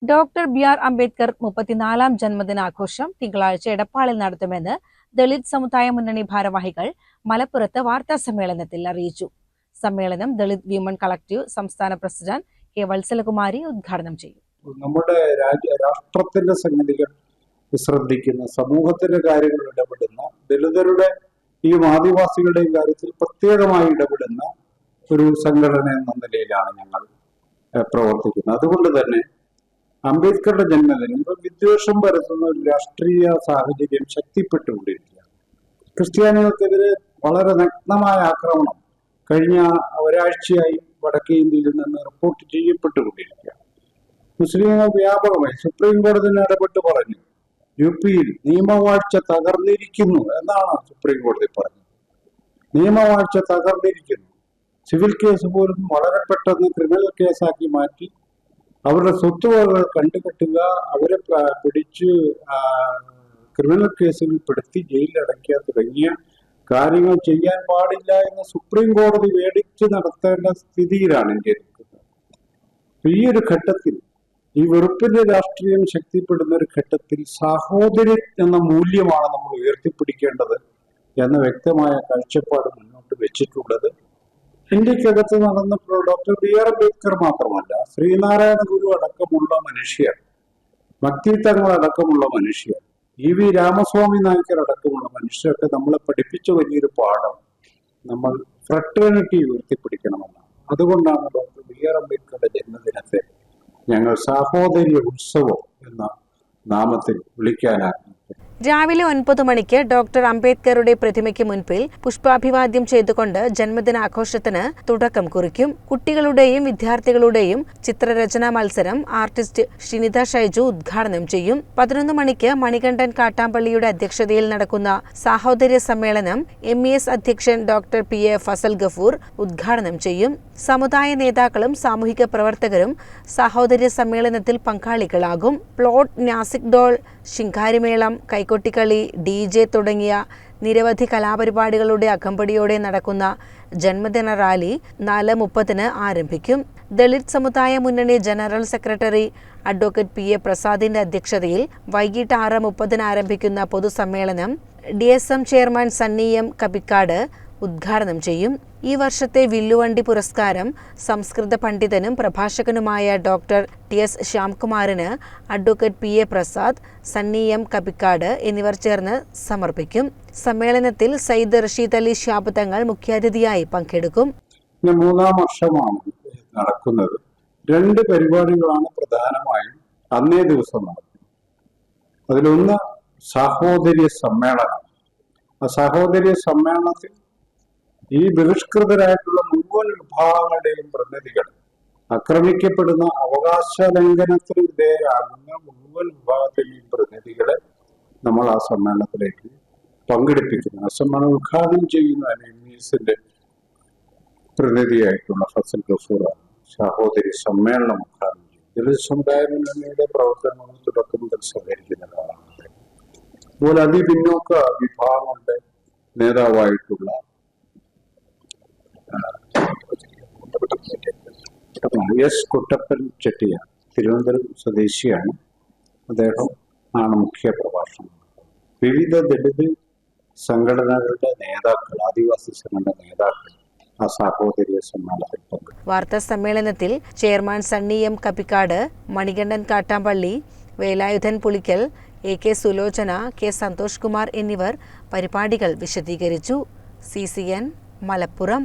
Doctor B R. Ambedkar 34ാം ജന്മദിനാഘോഷം തിങ്കളാഴ്ച എടപ്പാളിൽ നടത്തുമെന്ന് ദളിത് സമുദായ മുന്നണി ഭാരവാഹികൾ മലപ്പുറത്ത് വാർത്താസമ്മേളനത്തിൽ അറിയിച്ചു. സമ്മേളനം ദളിത് വിമൺ കളക്ടീവ് സംസ്ഥാന പ്രസിഡന്റ് കെ. വത്സലകുമാരി ഉദ്ഘാടനം ചെയ്യും. നമ്മുടെ രാഷ്ട്രത്തിന്റെ സംഗതികൾ ശ്രദ്ധിക്കുന്ന, സമൂഹത്തിന്റെ കാര്യങ്ങൾ ഇടപെടുന്ന, ദളിതരുടെ ഈ ആദിവാസികളുടെയും കാര്യത്തിൽ പ്രത്യേകമായി ഇടപെടുന്ന ഒരു സംഘടന എന്ന നിലയിലാണ് ഞങ്ങൾ പ്രവർത്തിക്കുന്നത്. അതുകൊണ്ട് തന്നെ അംബേദ്കറുടെ ജന്മദിനം വിദ്വേഷം പരത്തുന്ന ഒരു രാഷ്ട്രീയ സാഹചര്യം ശക്തിപ്പെട്ടുകൊണ്ടിരിക്കുകയാണ്. ക്രിസ്ത്യാനികൾക്കെതിരെ വളരെ നഗ്നമായ ആക്രമണം കഴിഞ്ഞ ഒരാഴ്ചയായി വടക്കേ ഇന്ത്യയിൽ നിന്ന് റിപ്പോർട്ട് ചെയ്യപ്പെട്ടുകൊണ്ടിരിക്കുകയാണ്. മുസ്ലിങ്ങൾ വ്യാപകമായി സുപ്രീം കോടതി ഇടപെട്ട് പറഞ്ഞു, യുപിയിൽ നിയമവാഴ്ച തകർന്നിരിക്കുന്നു എന്നാണ് സുപ്രീം കോടതി പറഞ്ഞത്. നിയമവാഴ്ച തകർന്നിരിക്കുന്നു. സിവിൽ കേസ് പോലും വളരെ പെട്ടെന്ന് ക്രിമിനൽ കേസാക്കി മാറ്റി അവരുടെ സ്വത്തുവകകൾ കണ്ടുകെട്ടുക, അവരെ പിടിച്ച് ക്രിമിനൽ കേസിൽ പെടുത്തി ജയിലിലടയ്ക്കുക തുടങ്ങിയ കാര്യങ്ങൾ ചെയ്യാൻ പാടില്ല എന്ന് സുപ്രീം കോടതി വേടിച്ച് നടത്തേണ്ട സ്ഥിതിയിലാണ് ഇന്ത്യ നിൽക്കുന്നത്. ഈ ഒരു ഘട്ടത്തിൽ, ഈ വെറുപ്പിന്റെ രാഷ്ട്രീയം ശക്തിപ്പെടുന്ന ഒരു ഘട്ടത്തിൽ സാഹോദര്യം എന്ന മൂല്യമാണ് നമ്മൾ ഉയർത്തിപ്പിടിക്കേണ്ടത് എന്ന വ്യക്തമായ കാഴ്ചപ്പാട് മുന്നോട്ട് വെച്ചിട്ടുള്ളത്. ഇന്ത്യക്കകത്ത് നടന്നപ്പോൾ ഡോക്ടർ ബി.ആർ. അംബേദ്കർ മാത്രമല്ല, ശ്രീനാരായണ ഗുരു അടക്കമുള്ള മനുഷ്യർ, ഭക്തിത്തങ്ങൾ അടക്കമുള്ള മനുഷ്യർ, ഇ.വി. രാമസ്വാമി നായ്ക്കർ അടക്കമുള്ള മനുഷ്യർക്ക് നമ്മളെ പഠിപ്പിച്ച വലിയൊരു പാഠം നമ്മൾ ഫ്രട്ടേണിറ്റി ഉയർത്തിപ്പിടിക്കണമെന്നാണ്. അതുകൊണ്ടാണ് ഡോക്ടർ ബി.ആർ. അംബേദ്കറുടെ ജന്മദിനത്തെ ഞങ്ങൾ സാഹോദര്യ ഉത്സവം എന്ന നാമത്തിൽ വിളിക്കാനാണ്. രാവിലെ 9 മണിക്ക് ഡോക്ടർ അംബേദ്കറുടെ പ്രതിമയ്ക്ക് മുൻപിൽ പുഷ്പാഭിവാദ്യം ചെയ്തുകൊണ്ട് ജന്മദിനാഘോഷത്തിന് തുടക്കം കുറിക്കും. കുട്ടികളുടെയും വിദ്യാർത്ഥികളുടെയും ചിത്രരചനാ മത്സരം ആർട്ടിസ്റ്റ് ഷിനിത ഷൈജു ഉദ്ഘാടനം ചെയ്യും. 11 മണിക്ക് മണികണ്ഠൻ കാട്ടാമ്പള്ളിയുടെ അധ്യക്ഷതയിൽ നടക്കുന്ന സാഹോദര്യ സമ്മേളനം MES അധ്യക്ഷൻ ഡോക്ടർ P.A. ഫസൽ ഗഫൂർ ഉദ്ഘാടനം ചെയ്യും. സമുദായ നേതാക്കളും സാമൂഹിക പ്രവർത്തകരും സാഹോദര്യ സമ്മേളനത്തിൽ പങ്കാളികളാകും. പ്ലോട്ട്, നാസിക് ഡോൾ, ശിങ്കാരിമേളം, കൈകൊട്ടിക്കളി, DJ തുടങ്ങിയ നിരവധി കലാപരിപാടികളുടെ അകമ്പടിയോടെ നടക്കുന്ന ജന്മദിന റാലി 4:30 ആരംഭിക്കും. ദളിത് സമുദായ മുന്നണി ജനറൽ സെക്രട്ടറി അഡ്വക്കേറ്റ് P.A. പ്രസാദിന്റെ അധ്യക്ഷതയിൽ വൈകിട്ട് 6:30 ആരംഭിക്കുന്ന പൊതുസമ്മേളനം DSM chairman Sunny M. Kappikkad ഉദ്ഘാടനം ചെയ്യും. ഈ വർഷത്തെ വില്ലുവണ്ടി പുരസ്കാരം സംസ്കൃത പണ്ഡിതനും പ്രഭാഷകനുമായ ഡോക്ടർ T.S. ശ്യാംകുമാറിന് advocate P.A. Prasad, Sunny M. Kappikkad എന്നിവർ ചേർന്ന് സമർപ്പിക്കും. സമ്മേളനത്തിൽ സയ്യിദ് റഷീദ് അലി ശിഹാബ് തങ്ങൾ മുഖ്യാതിഥിയായി പങ്കെടുക്കും. 3ാം വർഷമാണ് നടക്കുന്നത്. 2 പരിപാടികളാണ് പ്രധാനമായും അന്നേ ദിവസം നടക്കുന്നത്. അതിലൊന്ന് സാഹോദര്യ സമ്മേളനം. ആ സാഹോദര്യ സമ്മേളനത്തിൽ ഈ ബഹിഷ്കൃതരായിട്ടുള്ള മുഴുവൻ വിഭാഗങ്ങളുടെയും പ്രതിനിധികൾ, ആക്രമിക്കപ്പെടുന്ന, അവകാശ ലംഘനത്തിന് വിധേയരാകുന്ന മുഴുവൻ വിഭാഗത്തിലെയും പ്രതിനിധികളെ നമ്മൾ ആ സമ്മേളനത്തിലേക്ക് പങ്കെടുപ്പിക്കുന്നു. ആ സമ്മേളനം ഉദ്ഘാടനം ചെയ്യുന്ന MESന്റെ പ്രതിനിധിയായിട്ടുള്ള ഫസൽ ഗഫൂറാണ് സഹോദരി സമ്മേളനം ഉദ്ഘാടനം ചെയ്യും. ദളിത് സമുദായ മുന്നണിയുടെ പ്രവർത്തനങ്ങൾ തുടക്കം മുതൽ സഹകരിക്കുന്നതാണ്. അതുപോലെ അതിപിന്നോക്ക വിഭാഗങ്ങളുടെ നേതാവായിട്ടുള്ള S. കുട്ടപ്പൻ ചെട്ടിയാർ, തിരുവനന്തപുരം സ്വദേശിയാണ്. അദ്ദേഹം ആണ് മുഖ്യ പ്രഭാഷണം. വിവിധ ദളിത് സംഘടനകളുടെ നേതാക്കൾ, ആദിവാസി സംഘടന നേതാക്കൾ ആ സാഹോദര്യ സമ്മേളനത്തിൽ പങ്കെടുക്കും. വാർത്താ സമ്മേളനത്തിൽ chairman Sunny M. Kappikkad, Manikandan Kattampally, Velayudhan Pulikkal, AK Sulochana, K. Santhosh Kumar എന്നിവർ പരിപാടികൾ വിശദീകരിച്ചു. CCN മലപ്പുറം.